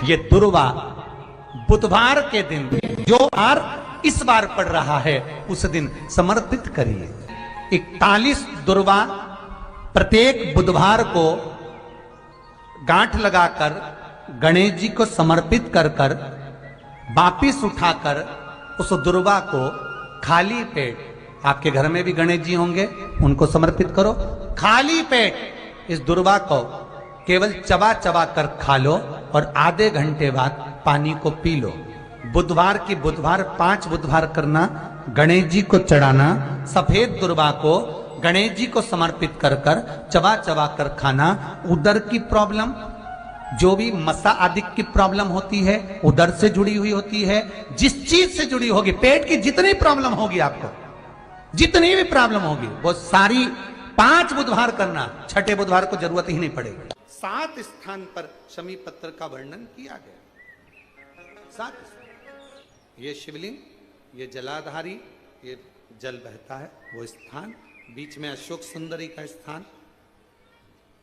ये दुर्वा बुधवार के दिन जो बार इस बार पड़ रहा है उस दिन समर्पित करिए। 41 दुर्वा प्रत्येक बुधवार को गांठ लगाकर गणेश जी को समर्पित कर कर वापिस उठाकर उस दुर्वा को खाली पेट, आपके घर में भी गणेश जी होंगे उनको समर्पित करो, खाली पेट इस दुर्वा को केवल चबा चबा कर खा लो और आधे घंटे बाद पानी को पी लो। बुधवार की बुधवार 5 बुधवार करना, गणेश जी को चढ़ाना, सफेद दुर्वा को गणेश जी को समर्पित कर कर चबा चबा कर खाना। उदर की प्रॉब्लम, जो भी मसा आदि की प्रॉब्लम होती है उदर से जुड़ी हुई होती है, जिस चीज से जुड़ी होगी, पेट की जितनी प्रॉब्लम होगी, आपको जितनी भी प्रॉब्लम होगी वो सारी 5 बुधवार करना, छठे बुधवार को जरूरत ही नहीं पड़ेगी। 7 स्थान पर शमी पत्र का वर्णन किया गया। 7 ये शिवलिंग, ये जलाधारी, ये जल बहता है वो स्थान, बीच में अशोक सुंदरी का स्थान,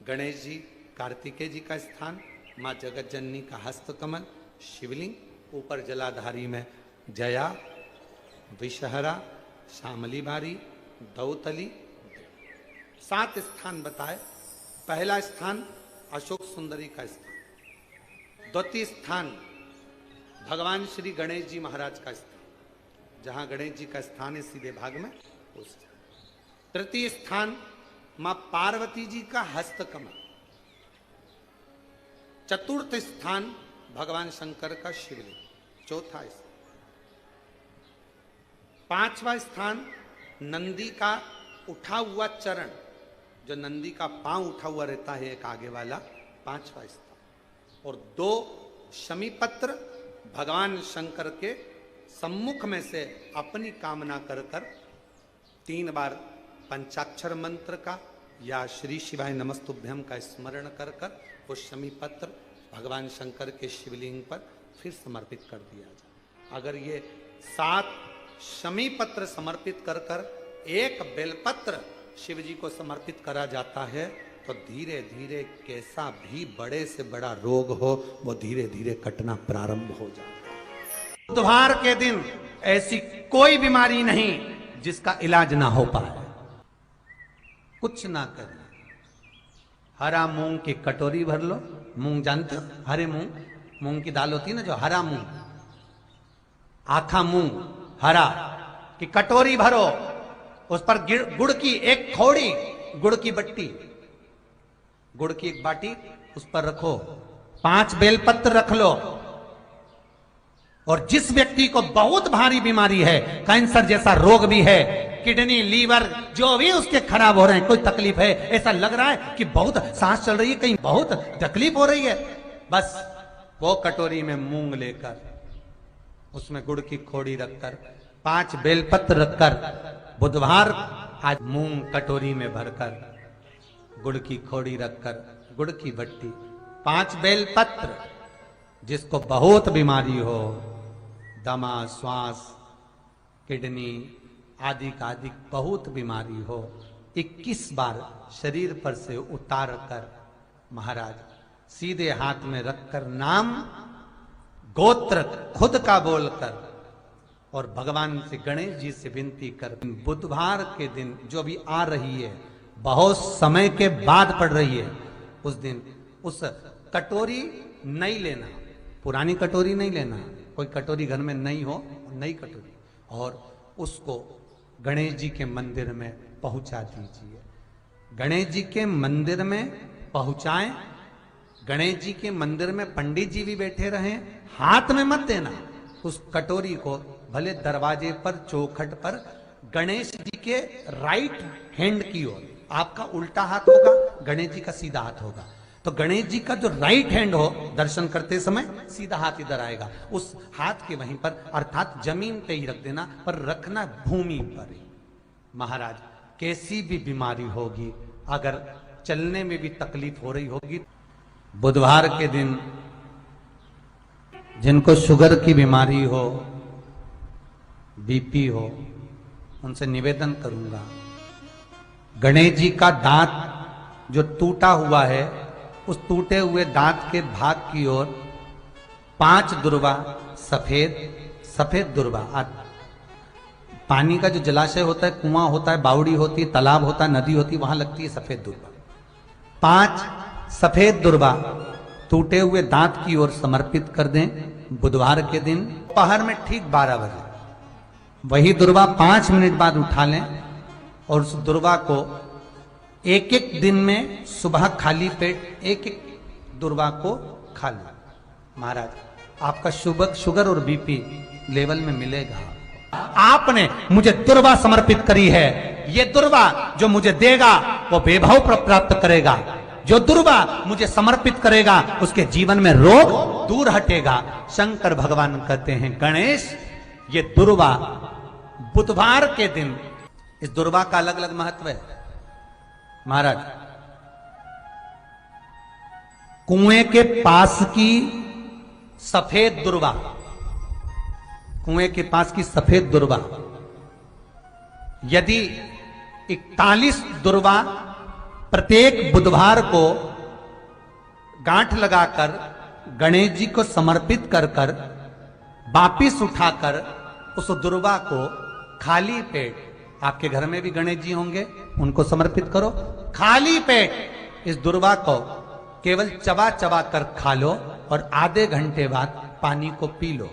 गणेश जी कार्तिकेय जी का स्थान, माँ जगत जननी का हस्तकमल, शिवलिंग, ऊपर जलाधारी में जया, विषहरा, श्यामली बारी, दौतली। 7 स्थान बताए। पहला स्थान अशोक सुंदरी का स्थान, द्वितीय स्थान भगवान श्री गणेश जी महाराज का स्थान, जहां गणेश जी का स्थान है सीधे भाग में उस। तृतीय स्थान मां पार्वती जी का हस्तकमल। चतुर्थ स्थान भगवान शंकर का शिवलिंग। चौथा स्थान। 5वां स्थान नंदी का उठा हुआ चरण, जो नंदी का पांव उठा हुआ रहता है एक आगे वाला, 5वां स्थान। और 2 शमी पत्र भगवान शंकर के सम्मुख में से अपनी कामना कर कर 3 बार पंचाक्षर मंत्र का या श्री शिवाय नमस्तुभ्यम का स्मरण कर कर वो शमी पत्र भगवान शंकर के शिवलिंग पर फिर समर्पित कर दिया जाए। अगर ये 7 शमी पत्र समर्पित कर कर 1 बेलपत्र शिव जी को समर्पित करा जाता है तो धीरे धीरे कैसा भी बड़े से बड़ा रोग हो वो धीरे धीरे कटना प्रारंभ हो जाता है। बुधवार के दिन ऐसी कोई बीमारी नहीं जिसका इलाज ना हो पाए। कुछ ना करिए, हरा मूंग की कटोरी भर लो। मूंग जानते हो, हरे मूंग, मूंग की दाल होती है ना, जो हरा मूंग, आखा मूंग हरा की कटोरी भरो, उस पर गुड़ की 1 खोड़ी, गुड़ की बट्टी, गुड़ की 1 बाटी उस पर रखो, 5 बेलपत्र रख लो। और जिस व्यक्ति को बहुत भारी बीमारी है, कैंसर जैसा रोग भी है, किडनी, लीवर जो भी उसके खराब हो रहे हैं, कोई तकलीफ है, ऐसा लग रहा है कि बहुत सांस चल रही है, कहीं बहुत तकलीफ हो रही है, बस वो कटोरी में मूंग लेकर उसमें गुड़ की खोड़ी रखकर 5 बेलपत्र रखकर बुधवार आज मूंग कटोरी में भरकर गुड़ की खोड़ी रखकर गुड़ की भट्टी 5 बेलपत्र, जिसको बहुत बीमारी हो, दमा, श्वास, किडनी आदि का आदि बहुत बीमारी हो, 21 बार शरीर पर से उतार कर महाराज सीधे हाथ में रखकर नाम गोत्र खुद का बोलकर और भगवान से गणेश जी से विनती कर, बुधवार के दिन जो भी आ रही है, बहुत समय के बाद पड़ रही है, उस दिन उस कटोरी नहीं लेना, पुरानी कटोरी नहीं लेना, कोई कटोरी घर में नहीं हो, नई कटोरी, और उसको गणेश जी के मंदिर में पहुंचा दीजिए। गणेश जी के मंदिर में पहुंचाएं, गणेश जी के मंदिर में पंडित जी भी बैठे रहें, हाथ में मत देना उस कटोरी को, भले दरवाजे पर चौखट पर गणेश जी के राइट हैंड की ओर, आपका उल्टा हाथ होगा, गणेश जी का सीधा हाथ होगा, तो गणेश जी का जो राइट हैंड हो दर्शन करते समय सीधा हाथ इधर आएगा, उस हाथ के वहीं पर अर्थात जमीन पे ही रख देना, पर रखना भूमि पर ही। महाराज कैसी भी बीमारी होगी, अगर चलने में भी तकलीफ हो रही होगी, बुधवार के दिन जिनको शुगर की बीमारी हो, बीपी हो, उनसे निवेदन करूंगा, गणेश जी का दांत जो टूटा हुआ है, उस टूटे हुए दांत के भाग की ओर 5 दुर्वा सफेद, सफेद दुर्वा। पानी का जो जलाशय होता है, कुआं होता है, बावड़ी होती है, तालाब होता है, नदी होती है, वहां लगती है सफेद दुर्वा। 5 सफेद दुर्वा टूटे हुए दांत की ओर समर्पित कर दें बुधवार के दिन दोपहर में ठीक 12 बजे। वही दुर्वा 5 मिनट बाद उठा लें और उस दुर्वा को एक एक दिन में सुबह खाली पेट एक एक दुर्वा को खा लें। महाराज आपका शुगर और बीपी लेवल में मिलेगा। आपने मुझे दुर्वा समर्पित करी है, ये दुर्वा जो मुझे देगा वो वैभव प्राप्त करेगा। जो दुर्वा मुझे समर्पित करेगा उसके जीवन में रोग दूर हटेगा। शंकर भगवान कहते हैं गणेश ये दुर्वा बुधवार के दिन, इस दुर्वा का अलग अलग महत्व है महाराज। कुएं के पास की सफेद दुर्वा, कुएं के पास की सफेद दुर्वा, यदि 41 दुर्वा प्रत्येक बुधवार को गांठ लगाकर गणेश जी को समर्पित कर कर वापिस उठाकर उस दुर्वा को खाली पेट, आपके घर में भी गणेश जी होंगे उनको समर्पित करो, खाली पेट इस दुर्वा को केवल चबा चबा कर खा लो और आधे घंटे बाद पानी को पी लो।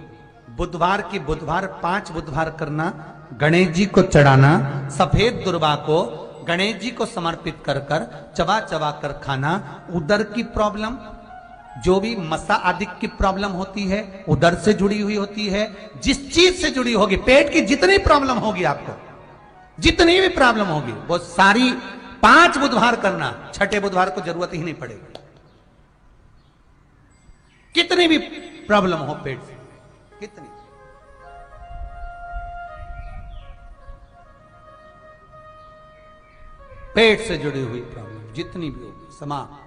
बुधवार की बुधवार 5 बुधवार करना, गणेश जी को चढ़ाना, सफेद दुर्वा को गणेश जी को समर्पित कर कर चबा चबा कर खाना। उदर की प्रॉब्लम, जो भी मसा आदि की प्रॉब्लम होती है उदर से जुड़ी हुई होती है, जिस चीज से जुड़ी होगी, पेट की जितनी प्रॉब्लम होगी आपको, जितनी भी प्रॉब्लम होगी वो सारी 5 बुधवार करना, छठे बुधवार को जरूरत ही नहीं पड़ेगी। कितनी भी प्रॉब्लम हो पेट से, कितनी, पेट से जुड़ी हुई प्रॉब्लम जितनी भी होगी समाप्त।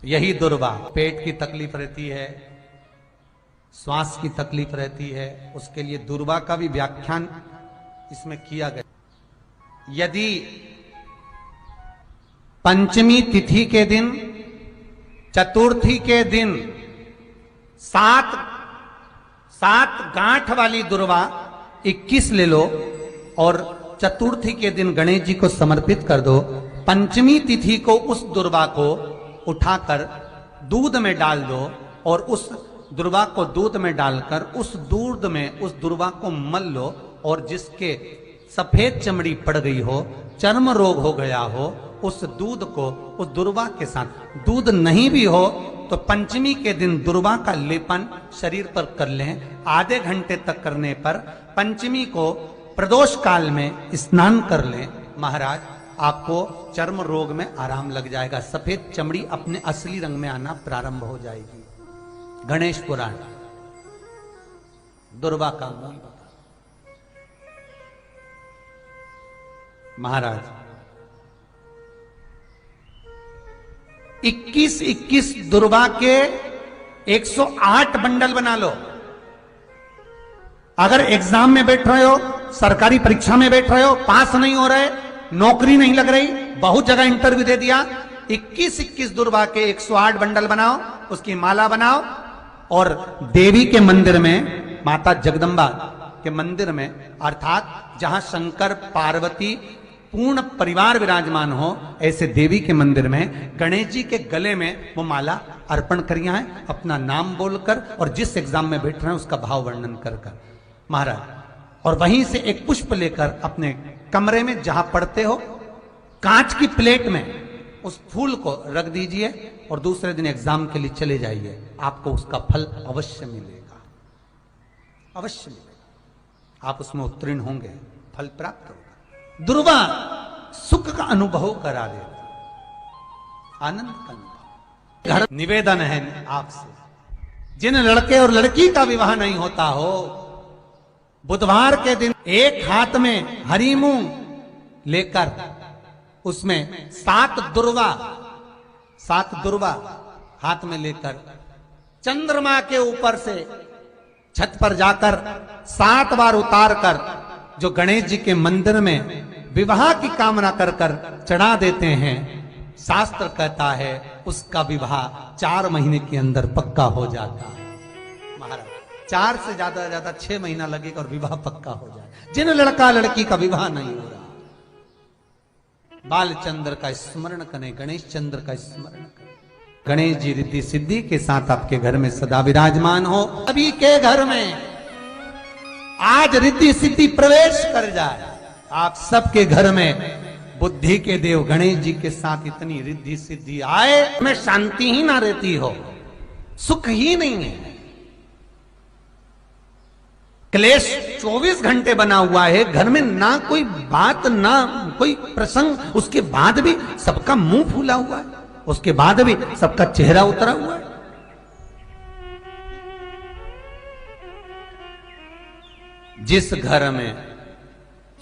यही दुर्वा, पेट की तकलीफ रहती है, श्वास की तकलीफ रहती है, उसके लिए दुर्वा का भी व्याख्यान इसमें किया गया। यदि पंचमी तिथि के दिन, चतुर्थी के दिन 7 गांठ वाली दुर्वा 21 ले लो और चतुर्थी के दिन गणेश जी को समर्पित कर दो। पंचमी तिथि को उस दुर्वा को उठाकर दूध में डाल दो और उस दुर्वा को दूध में डालकर उस दूध में उस दुर्वा को मल लो और जिसके सफेद चमड़ी पड़ गई हो, चर्म रोग हो गया हो, उस दूध को उस दुर्वा के साथ, दूध नहीं भी हो तो पंचमी के दिन दुर्वा का लेपन शरीर पर कर लें। आधे घंटे तक करने पर पंचमी को प्रदोष काल में स्नान कर लें। महाराज आपको चर्म रोग में आराम लग जाएगा, सफेद चमड़ी अपने असली रंग में आना प्रारंभ हो जाएगी। गणेश पुराण दुर्वा का मूल बता। महाराज 21 दुर्वा के 108 बंडल बना लो। अगर एग्जाम में बैठ रहे हो, सरकारी परीक्षा में बैठ रहे हो, पास नहीं हो रहे, नौकरी नहीं लग रही, बहुत जगह इंटरव्यू दे दिया, 21 दुर्वा के 108 बंडल बनाओ, उसकी माला बनाओ और देवी के मंदिर में, माता जगदम्बा के मंदिर में, अर्थात जहां शंकर पार्वती पूर्ण परिवार विराजमान हो, ऐसे देवी के मंदिर में गणेश जी के गले में वो माला अर्पण करिया है, अपना नाम बोलकर और जिस एग्जाम में बैठ रहे हैं उसका भाव वर्णन कर कर महाराज। और वहीं से एक पुष्प लेकर अपने कमरे में जहां पढ़ते हो, कांच की प्लेट में उस फूल को रख दीजिए और दूसरे दिन एग्जाम के लिए चले जाइए, आपको उसका फल अवश्य मिलेगा, अवश्य मिलेगा, आप उसमें उत्तीर्ण होंगे, फल प्राप्त होगा। दुर्वा सुख का अनुभव करा देता, आनंद का अनुभव। घर निवेदन है आपसे, जिन लड़के और लड़की का विवाह नहीं होता हो, बुधवार के दिन एक हाथ में हरी मूंग लेकर उसमें 7 दुर्वा हाथ में लेकर चंद्रमा के ऊपर से छत पर जाकर 7 बार उतार कर जो गणेश जी के मंदिर में विवाह की कामना कर कर चढ़ा देते हैं, शास्त्र कहता है उसका विवाह 4 महीने के अंदर पक्का हो जाता है। महाराज 4 से ज्यादा 6 महीना लगेगा और विवाह पक्का हो जाए। जिन लड़का लड़की का विवाह नहीं हो रहा, बालचंद्र का स्मरण करें, गणेश चंद्र का स्मरण करें। गणेश जी रिद्धि सिद्धि के साथ आपके घर में सदा विराजमान हो। सभी के घर में आज रिद्धि सिद्धि प्रवेश कर जाए। आप सबके घर में बुद्धि के देव गणेश जी के साथ इतनी रिद्धि सिद्धि आए, में शांति ही ना रहती हो, सुख ही नहीं है। क्लेश 24 घंटे बना हुआ है घर में, ना कोई बात ना कोई प्रसंग, उसके बाद भी सबका मुंह फूला हुआ है, उसके बाद भी सबका चेहरा उतरा हुआ है। जिस घर में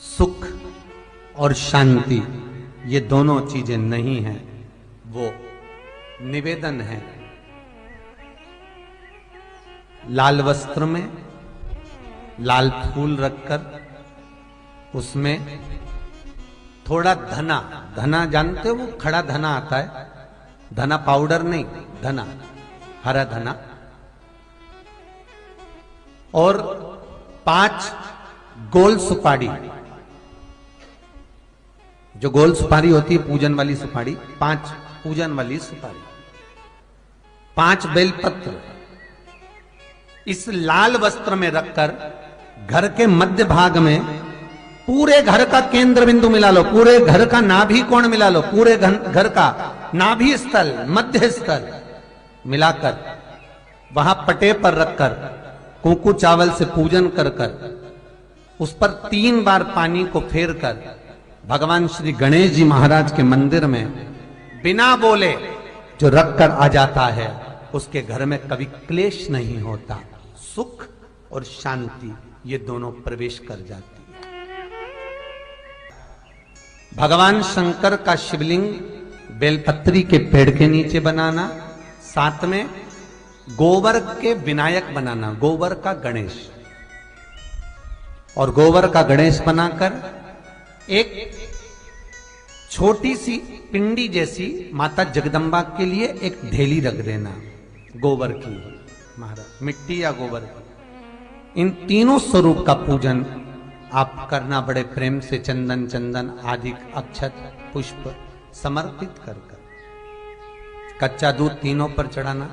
सुख और शांति ये दोनों चीजें नहीं हैं, वो निवेदन है लाल वस्त्र में लाल फूल रखकर उसमें थोड़ा धना, धना जानते हो वो खड़ा धना आता है, धना पाउडर नहीं, धना हरा धना, और 5 गोल सुपारी, जो गोल सुपारी होती है पूजन वाली सुपारी, 5 पूजन वाली सुपारी, 5 बेलपत्र इस लाल वस्त्र में रखकर घर के मध्य भाग में पूरे घर का केंद्र बिंदु मिला लो, पूरे घर का नाभि कोण मिला लो, पूरे घर का नाभि स्थल मध्य स्थल मिलाकर वहां पटे पर रखकर कुंकू चावल से पूजन कर कर उस पर 3 बार पानी को फेर कर भगवान श्री गणेश जी महाराज के मंदिर में बिना बोले जो रखकर आ जाता है, उसके घर में कभी क्लेश नहीं होता, सुख और शांति ये दोनों प्रवेश कर जाती है। भगवान शंकर का शिवलिंग बेलपत्री के पेड़ के नीचे बनाना, साथ में गोबर के विनायक बनाना, गोबर का गणेश, और गोबर का गणेश बनाकर एक छोटी सी पिंडी जैसी माता जगदम्बा के लिए एक ढेली रख देना गोबर की, महाराज मिट्टी या गोबर की। इन तीनों स्वरूप का पूजन आप करना बड़े प्रेम से, चंदन चंदन आदि अक्षत पुष्प समर्पित कर कर, कच्चा दूध तीनों पर चढ़ाना,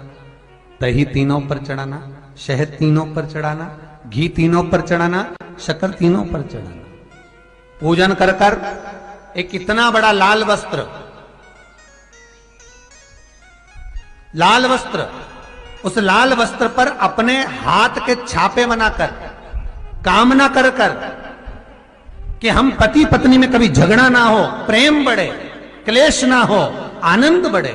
दही तीनों पर चढ़ाना, शहद तीनों पर चढ़ाना, घी तीनों पर चढ़ाना, शक्कर तीनों पर चढ़ाना। पूजन कर कर एक इतना बड़ा लाल वस्त्र, लाल वस्त्र, उस लाल वस्त्र पर अपने हाथ के छापे बनाकर कामना कर कर कि हम पति पत्नी में कभी झगड़ा ना हो, प्रेम बढ़े, क्लेश ना हो, आनंद बढ़े,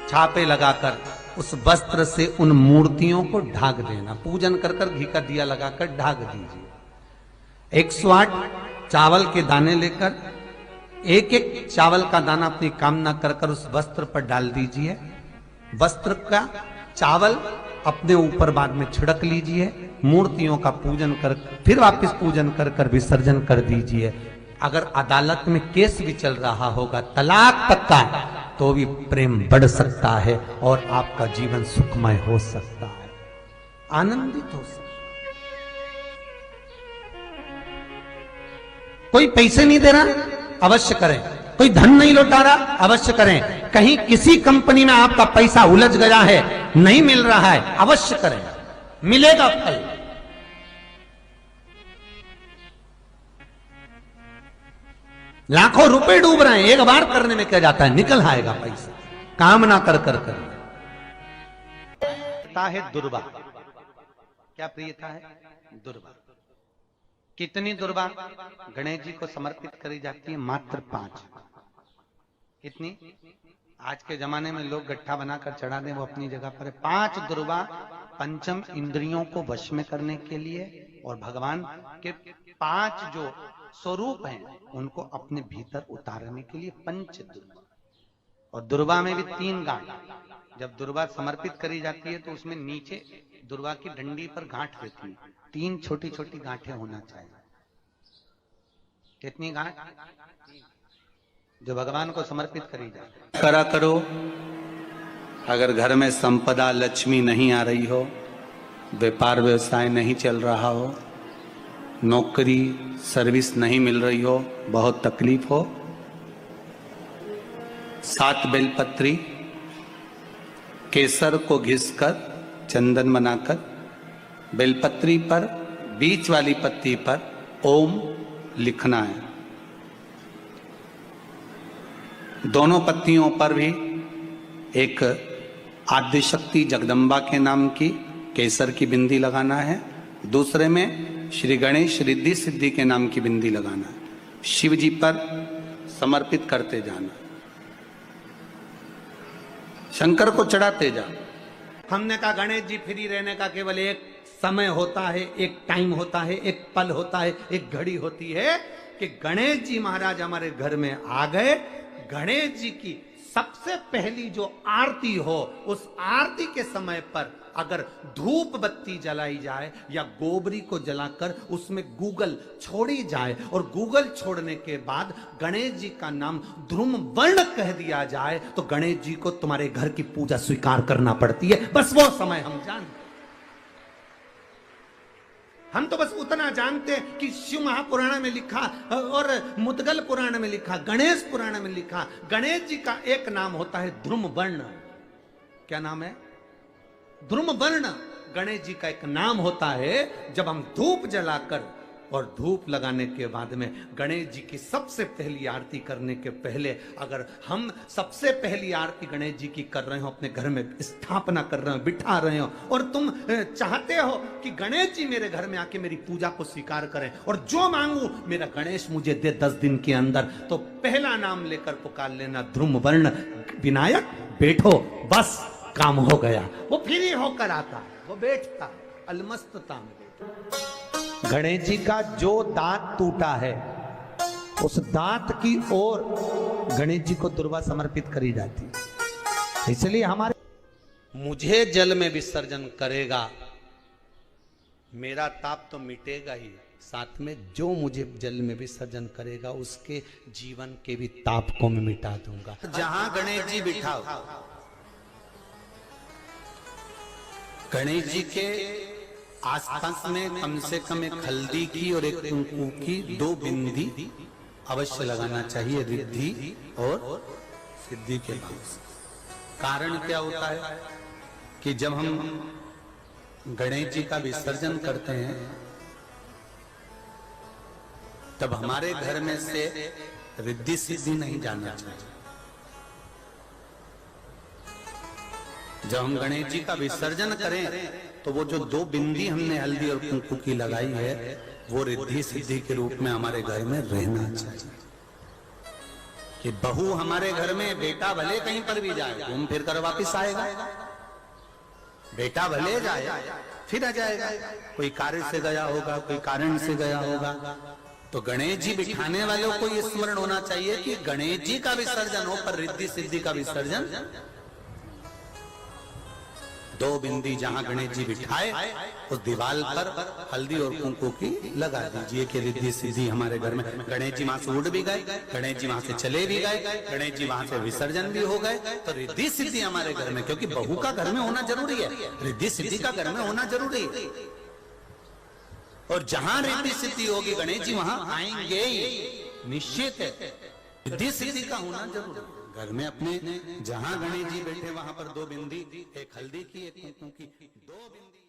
छापे लगाकर उस वस्त्र से उन मूर्तियों को ढाक देना। पूजन कर कर घी का दिया लगाकर ढाक दीजिए। 108 चावल के दाने लेकर एक एक चावल का दाना अपनी कामना कर कर उस वस्त्र पर डाल दीजिए। वस्त्र का चावल अपने ऊपर बाद में छिड़क लीजिए। मूर्तियों का पूजन कर फिर वापस पूजन कर कर विसर्जन कर दीजिए। अगर अदालत में केस भी चल रहा होगा तलाक तक का, तो भी प्रेम बढ़ सकता है और आपका जीवन सुखमय हो सकता है, आनंदित हो सकता है। कोई पैसे नहीं दे रहा, अवश्य करें। कोई धन नहीं लौटा रहा, अवश्य करें। कहीं किसी कंपनी में आपका पैसा उलझ गया है, नहीं मिल रहा है, अवश्य करें, मिलेगा फल। लाखों रुपए डूब रहे हैं, एक बार करने में क्या जाता है, निकल आएगा पैसा। कामना कर कर कर है दुर्वा। क्या प्रियता है? दुर्वा। कितनी दुर्वा गणेश जी को समर्पित करी जाती है? मात्र 5। कितनी? आज के जमाने में लोग गट्ठा बनाकर चढ़ा दें, वो अपनी जगह पर है। 5 दुर्वा पंचम इंद्रियों को वश में करने के लिए और भगवान के 5 जो स्वरूप हैं उनको अपने भीतर उतारने के लिए पंच दुर्वा। और दुर्वा में भी 3 गांठ। जब दुर्वा समर्पित करी जाती है तो उसमें नीचे दुर्वा की डंडी पर गांठ रहती है, 3 छोटी छोटी गांठें होना चाहिए। कितनी गांठ? जो भगवान को समर्पित करी जाती है। करा करो अगर घर में संपदा लक्ष्मी नहीं आ रही हो, व्यापार व्यवसाय नहीं चल रहा हो, नौकरी सर्विस नहीं मिल रही हो, बहुत तकलीफ हो, 7 बेलपत्री केसर को घिसकर चंदन बनाकर बेलपत्री पर बीच वाली पत्ती पर ओम लिखना है। दोनों पत्तियों पर भी एक आदिशक्ति जगदम्बा के नाम की केसर की बिंदी लगाना है, दूसरे में श्री गणेश रिद्धि सिद्धि के नाम की बिंदी लगाना है। शिव जी पर समर्पित करते जाना, शंकर को चढ़ाते जा। हमने कहा गणेश जी फ्री रहने का केवल एक समय होता है, एक टाइम होता है, एक पल होता है, एक घड़ी होती है कि गणेश जी महाराज हमारे घर में आ गए। गणेश जी की सबसे पहली जो आरती हो, उस आरती के समय पर अगर धूप बत्ती जलाई जाए या गोबरी को जलाकर उसमें गूगल छोड़ी जाए और गूगल छोड़ने के बाद गणेश जी का नाम ध्रुम वर्ण कह दिया जाए तो गणेश जी को तुम्हारे घर की पूजा स्वीकार करना पड़ती है। बस वो समय हम जानते, हम तो बस उतना जानते हैं कि शिव महापुराण में लिखा और मुद्गल पुराण में लिखा, गणेश पुराण में लिखा, गणेश जी का एक नाम होता है ध्रुम वर्ण। क्या नाम है? ध्रुम वर्ण गणेश जी का एक नाम होता है। जब हम धूप जलाकर और धूप लगाने के बाद में गणेश जी की सबसे पहली आरती करने के पहले अगर हम सबसे पहली आरती गणेश जी की कर रहे हो, अपने घर में स्थापना कर रहे हो, बिठा रहे हो और तुम चाहते हो कि गणेश जी मेरे घर में आके मेरी पूजा को स्वीकार करें और जो मांगू मेरा गणेश मुझे दे 10 दिन के अंदर, तो पहला नाम लेकर पुकार लेना ध्रुम वर्ण विनायक, बैठो, बस काम हो गया। वो फ्री होकर आता, वो बैठता, अलमस्तता में बैठता। गणेश जी का जो दांत टूटा है उस दांत की ओर गणेश जी को दुर्वा समर्पित करी जाती है। इसलिए हमारे मुझे जल में विसर्जन करेगा, मेरा ताप तो मिटेगा ही, साथ में जो मुझे जल में विसर्जन करेगा उसके जीवन के भी ताप को मैं मिटा दूंगा। जहां गणेश जी बिठाओ, गणेश जी के आसपास में कम से कम एक हल्दी की और एक कुंकू की 2 बिंदी अवश्य लगाना चाहिए, रिद्धि और सिद्धि के पास। कारण क्या होता है कि जब हम गणेश जी का विसर्जन करते हैं तब हमारे घर में से रिद्धि सिद्धि नहीं जाना चाहिए। जब हम गणेश जी का विसर्जन करें तो वो जो 2 बिंदी हमने हल्दी और कुंकू की लगाई है वो रिद्धि सिद्धि के रूप में हमारे घर में रहना चाहिए। कि बहू हमारे घर में, बेटा भले कहीं पर भी जाए घूम फिर कर वापिस आएगा, बेटा भले जाए फिर आ जाएगा, कोई कार्य से गया होगा, कोई कारण से गया होगा। तो गणेश जी बिठाने वालों को ये स्मरण होना चाहिए कि गणेश जी का विसर्जन हो पर रिद्धि सिद्धि का विसर्जन। 2 बिंदी जहां गणेश जी बिठाए उस दीवार पर हल्दी और कुंकू की लगा दीजिए कि रिद्धि सिद्धि हमारे घर में। गणेश जी वहां से उड़ भी गए, गणेश जी वहां से चले भी गए, गणेश जी वहां से विसर्जन भी हो गए, तो रिद्धि सिद्धि हमारे घर में, क्योंकि बहू का घर में होना जरूरी है, रिद्धि सिद्धि का घर में होना जरूरी है। और जहां रिद्धि सिद्धि होगी गणेश जी वहां आएंगे ही, निश्चित है, रिद्धि सिद्धि का होना जरूरी है। घर में अपने जहां गणेश जी बैठे वहां पर 2 बिंदी, एक हल्दी की, एक कुंकू की, 2 बिंदी।